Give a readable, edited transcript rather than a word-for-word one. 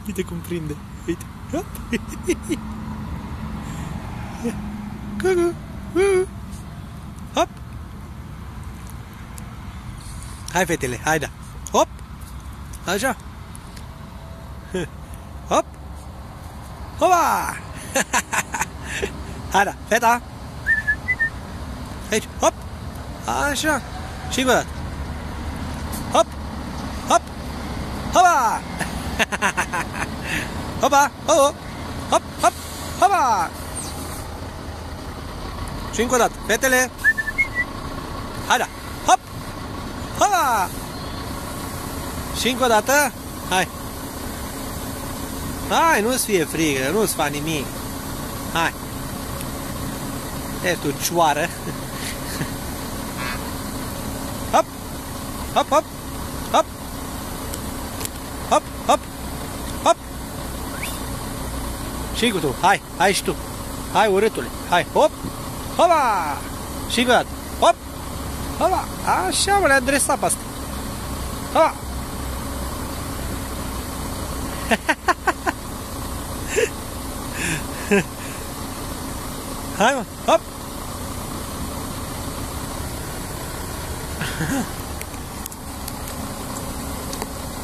Uite cum prinde. Uite. Hop. Cucu. Hop. Hai, fetele, hai, da. Hop. Așa. Hop. Hopa. Hai, da, feta. Aici, hop. Așa. Și încă o dată. Hop. Hop. Hopa. Hopa. Hop. Hop. Hop. Hopa. Și încă o dată. Fetele. Hai, da. Hop. Hopa. Și încă o dată. Hai. Hai, nu-ți fie frică, nu-ți fac nimic. Hai. Ești tu cioară. Hop. Hop, hop. Hop. Hop, hop. Hop. Și cu tu. Hai, hai și tu. Hai, urâtule. Hai, hop. Hopa. Și încă o dată. Hop. Hopa. Așa, mă, le-am dresat pe asta. Hopa. Hai, mă. Hop.